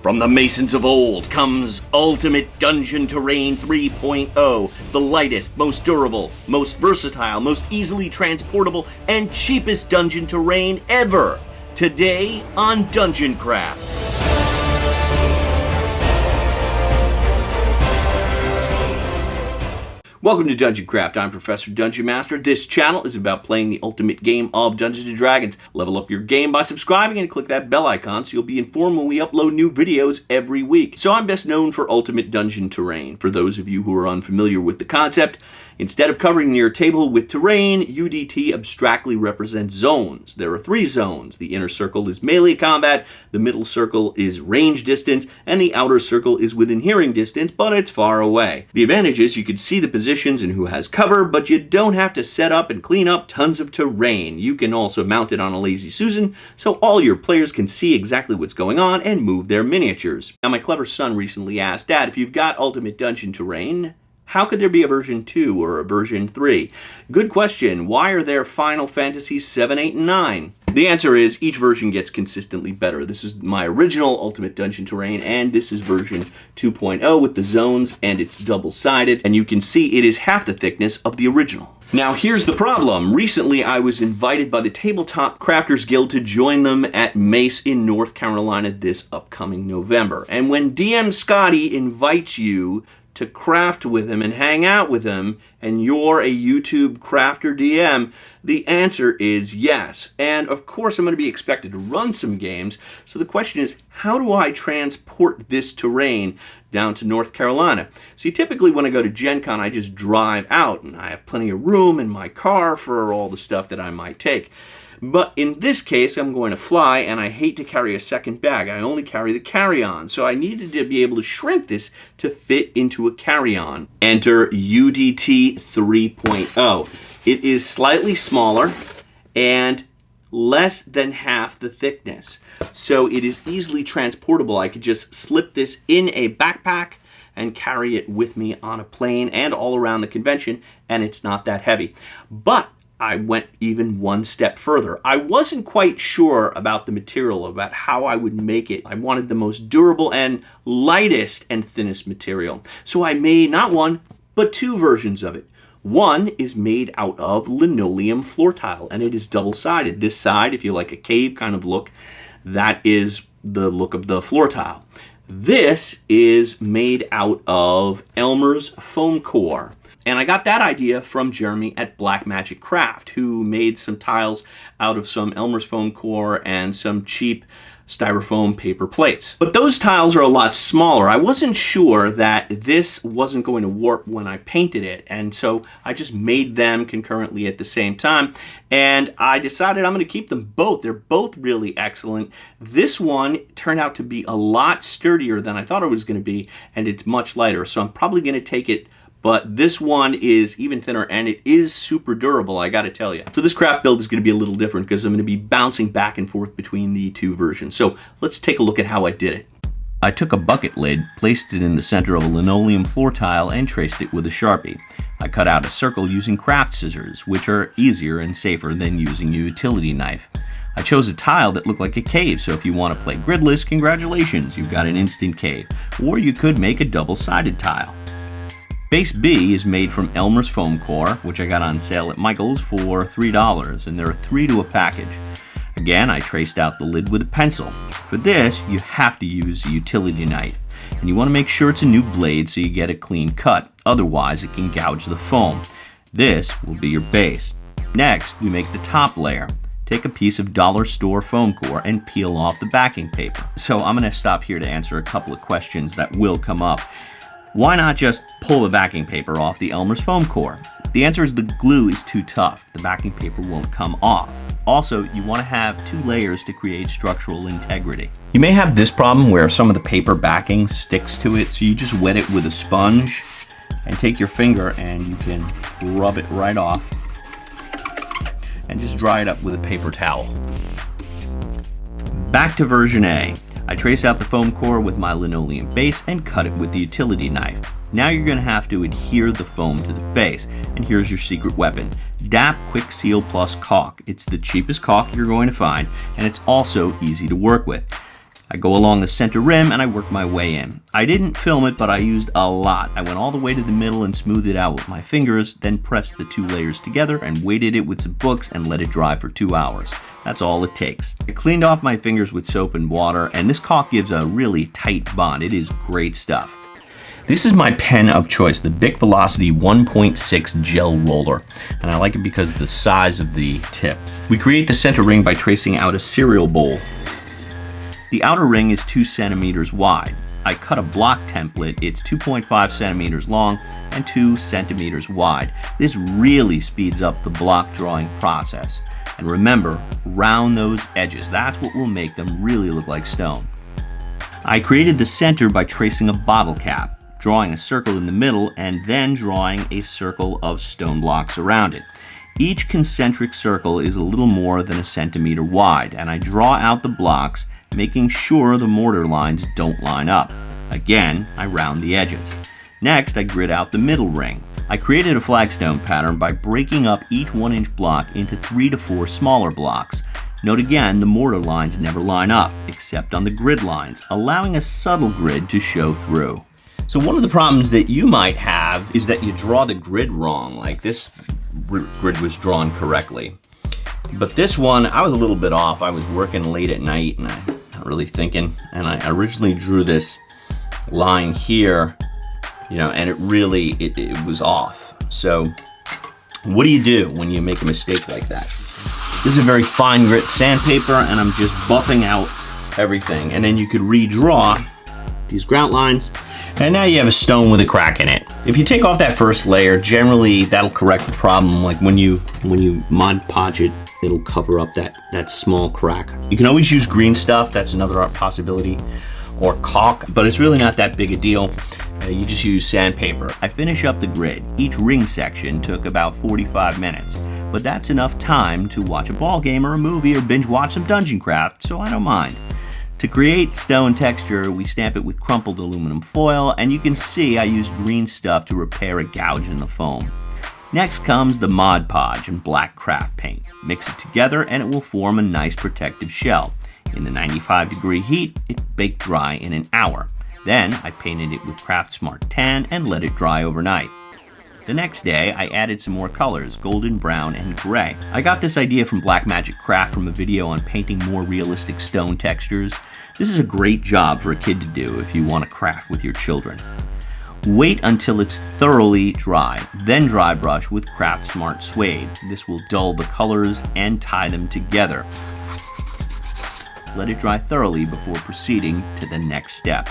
From the Masons of old comes Ultimate Dungeon Terrain 3.0, the lightest, most durable, most versatile, most easily transportable, and cheapest dungeon terrain ever. Today on Dungeon Craft. Welcome to Dungeon Craft. I'm Professor Dungeon Master. This channel is about playing the ultimate game of Dungeons & Dragons. Level up your game by subscribing and click that bell icon so you'll be informed when we upload new videos every week. So I'm best known for Ultimate Dungeon Terrain. For those of you who are unfamiliar with the concept, instead of covering your table with terrain, UDT abstractly represents zones. There are 3 zones. The inner circle is melee combat, the middle circle is range distance, and the outer circle is within hearing distance, but it's far away. The advantage is you can see the positions and who has cover, but you don't have to set up and clean up tons of terrain. You can also mount it on a Lazy Susan, so all your players can see exactly what's going on and move their miniatures. Now, my clever son recently asked, Dad, if you've got Ultimate Dungeon Terrain, how could there be a version 2 or a version 3? Good question. Why are there Final Fantasies 7, 8, and 9? The answer is each version gets consistently better. This is my original Ultimate Dungeon Terrain, and this is version 2.0 with the zones, and it's double-sided, and you can see it is half the thickness of the original. Now here's the problem. Recently I was invited by the Tabletop Crafters Guild to join them at Mace in North Carolina this upcoming November. And when DM Scotty invites you to craft with him and hang out with him, and you're a YouTube crafter DM, the answer is yes. And of course I'm going to be expected to run some games, so the question is, how do I transport this terrain down to North Carolina? See, typically when I go to Gen Con, I just drive out, and I have plenty of room in my car for all the stuff that I might take. But in this case, I'm going to fly, and I hate to carry a second bag. I only carry the carry-on, so I needed to be able to shrink this to fit into a carry-on. Enter UDT 3.0. It is slightly smaller and less than half the thickness, so it is easily transportable. I could just slip this in a backpack and carry it with me on a plane and all around the convention, and it's not that heavy. But I went even one step further. I wasn't quite sure about the material, about how I would make it. I wanted the most durable and lightest and thinnest material. So I made not one, but 2 versions of it. One is made out of linoleum floor tile, and it is double-sided. This side, if you like a cave kind of look, that is the look of the floor tile. This is made out of Elmer's foam core. And I got that idea from Jeremy at Black Magic Craft, who made some tiles out of some Elmer's foam core and some cheap styrofoam paper plates. But those tiles are a lot smaller. I wasn't sure that this wasn't going to warp when I painted it, and so I just made them concurrently at the same time, and I decided I'm going to keep them both. They're both really excellent. This one turned out to be a lot sturdier than I thought it was going to be, and it's much lighter, so I'm probably going to take it. But this one is even thinner, and it is super durable, I gotta tell you. So this craft build is gonna be a little different because I'm gonna be bouncing back and forth between the 2 versions. So let's take a look at how I did it. I took a bucket lid, placed it in the center of a linoleum floor tile, and traced it with a Sharpie. I cut out a circle using craft scissors, which are easier and safer than using a utility knife. I chose a tile that looked like a cave, so if you want to play gridless, congratulations, you've got an instant cave. Or you could make a double-sided tile. Base B is made from Elmer's foam core, which I got on sale at Michael's for $3, and there are 3 to a package. Again, I traced out the lid with a pencil. For this, you have to use a utility knife, and you want to make sure it's a new blade so you get a clean cut, otherwise it can gouge the foam. This will be your base. Next, we make the top layer. Take a piece of dollar store foam core and peel off the backing paper. So I'm going to stop here to answer a couple of questions that will come up. Why not just pull the backing paper off the Elmer's foam core? The answer is the glue is too tough. The backing paper won't come off. Also, you want to have 2 layers to create structural integrity. You may have this problem where some of the paper backing sticks to it, so you just wet it with a sponge and take your finger and you can rub it right off and just dry it up with a paper towel. Back to version A. I trace out the foam core with my linoleum base and cut it with the utility knife. Now you're going to have to adhere the foam to the base, and here's your secret weapon. DAP Quick Seal Plus caulk. It's the cheapest caulk you're going to find, and it's also easy to work with. I go along the center rim and I work my way in. I didn't film it, but I used a lot. I went all the way to the middle and smoothed it out with my fingers, then pressed the 2 layers together and weighted it with some books and let it dry for 2 hours. That's all it takes. I cleaned off my fingers with soap and water, and this caulk gives a really tight bond. It is great stuff. This is my pen of choice, the Bic Velocity 1.6 gel roller, and I like it because of the size of the tip. We create the center ring by tracing out a cereal bowl. The outer ring is 2 centimeters wide. I cut a block template. It's 2.5 centimeters long and 2 centimeters wide. This really speeds up the block drawing process. And remember, round those edges. That's what will make them really look like stone. I created the center by tracing a bottle cap, drawing a circle in the middle, and then drawing a circle of stone blocks around it. Each concentric circle is a little more than a centimeter wide, and I draw out the blocks, making sure the mortar lines don't line up. Again, I round the edges. Next, I grid out the middle ring. I created a flagstone pattern by breaking up each 1-inch block into 3 to 4 smaller blocks. Note again, the mortar lines never line up, except on the grid lines, allowing a subtle grid to show through. So one of the problems that you might have is that you draw the grid wrong, like this grid was drawn correctly. But this one, I was a little bit off. I was working late at night and I'm not really thinking. And I originally drew this line here, and it was off. So what do you do when you make a mistake like that? This is a very fine grit sandpaper and I'm just buffing out everything. And then you could redraw these grout lines. And now you have a stone with a crack in it. If you take off that first layer, generally that'll correct the problem. Like when you Mod Podge it, it'll cover up that small crack. You can always use green stuff, that's another possibility, or caulk, but it's really not that big a deal. You just use sandpaper. I finish up the grid. Each ring section took about 45 minutes, but that's enough time to watch a ball game or a movie or binge watch some Dungeon Craft, so I don't mind. To create stone texture, we stamp it with crumpled aluminum foil, and you can see I used green stuff to repair a gouge in the foam. Next comes the Mod Podge and black craft paint. Mix it together and it will form a nice protective shell. In the 95-degree heat, it baked dry in an hour. Then I painted it with Craft Smart Tan and let it dry overnight. The next day, I added some more colors, golden, brown, and gray. I got this idea from Blackmagic Craft from a video on painting more realistic stone textures. This is a great job for a kid to do if you want to craft with your children. Wait until it's thoroughly dry, then dry brush with Craft Smart Suede. This will dull the colors and tie them together. Let it dry thoroughly before proceeding to the next step.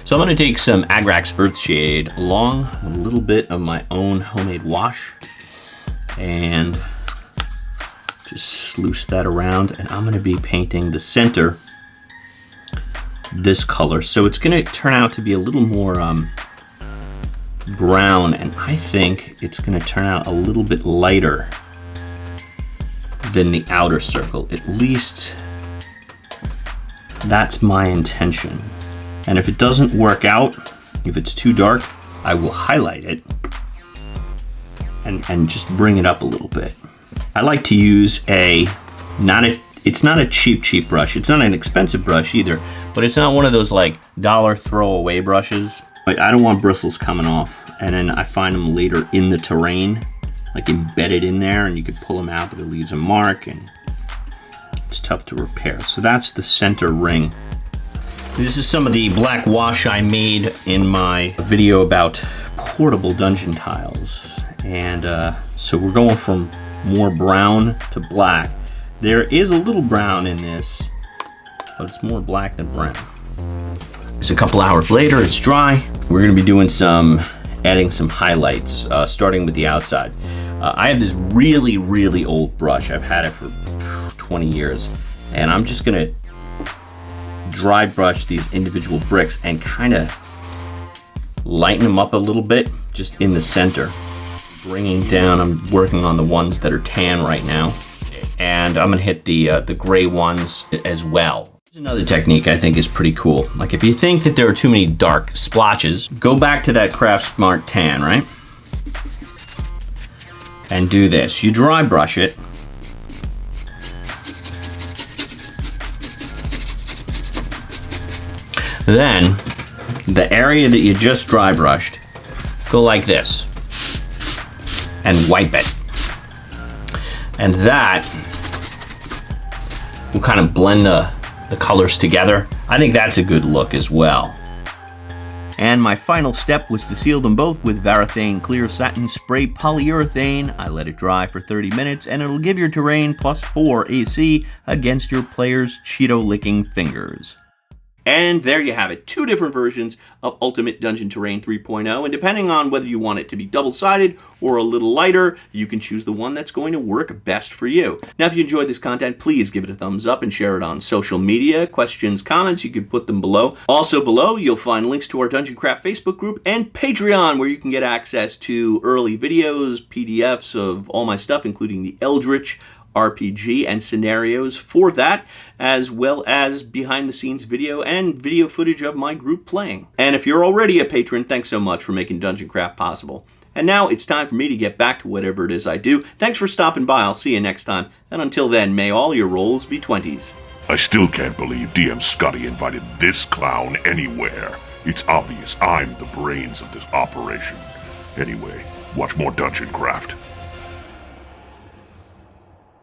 So I'm going to take some Agrax Earthshade along with a little bit of my own homemade wash and just sluice that around, and I'm going to be painting the center this color. So it's going to turn out to be a little more brown, and I think it's going to turn out a little bit lighter than the outer circle. At least that's my intention. And if it doesn't work out, if it's too dark, I will highlight it and just bring it up a little bit. I like to use it's not a cheap brush. It's not an expensive brush either, but it's not one of those like dollar throwaway brushes. Like, I don't want bristles coming off, and then I find them later in the terrain, like embedded in there, and you could pull them out, but it leaves a mark and it's tough to repair. So that's the center ring. This is some of the black wash I made in my video about portable dungeon tiles. And so we're going from more brown to black. There is a little brown in this, but it's more black than brown. It's a couple hours later, it's dry. We're gonna be doing adding some highlights, starting with the outside. I have this really, really old brush. I've had it for 20 years. And I'm just gonna dry brush these individual bricks and kind of lighten them up a little bit just in the center. Bringing down, I'm working on the ones that are tan right now, and I'm gonna hit the gray ones as well. Here's another technique I think is pretty cool. Like, if you think that there are too many dark splotches, go back to that Craft Smart Tan, right? And do this. You dry brush it, Then, the area that you just dry brushed, go like this and wipe it. And that will kind of blend the colors together. I think that's a good look as well. And my final step was to seal them both with Varathane Clear Satin Spray Polyurethane. I let it dry for 30 minutes and it'll give your terrain +4 AC against your player's Cheeto-licking fingers. And there you have it, 2 different versions of Ultimate Dungeon Terrain 3.0, and depending on whether you want it to be double-sided or a little lighter, you can choose the one that's going to work best for you. Now, if you enjoyed this content, please give it a thumbs up and share it on social media. Questions, comments, you can put them below. Also below, you'll find links to our Dungeon Craft Facebook group and Patreon, where you can get access to early videos, PDFs of all my stuff, including the Eldritch RPG and scenarios for that, as well as behind-the-scenes video and video footage of my group playing. And if you're already a patron, thanks so much for making Dungeon Craft possible. And now it's time for me to get back to whatever it is I do. Thanks for stopping by. I'll see you next time. And until then, may all your rolls be 20s. I still can't believe DM Scotty invited this clown anywhere. It's obvious I'm the brains of this operation. Anyway, watch more Dungeon Craft.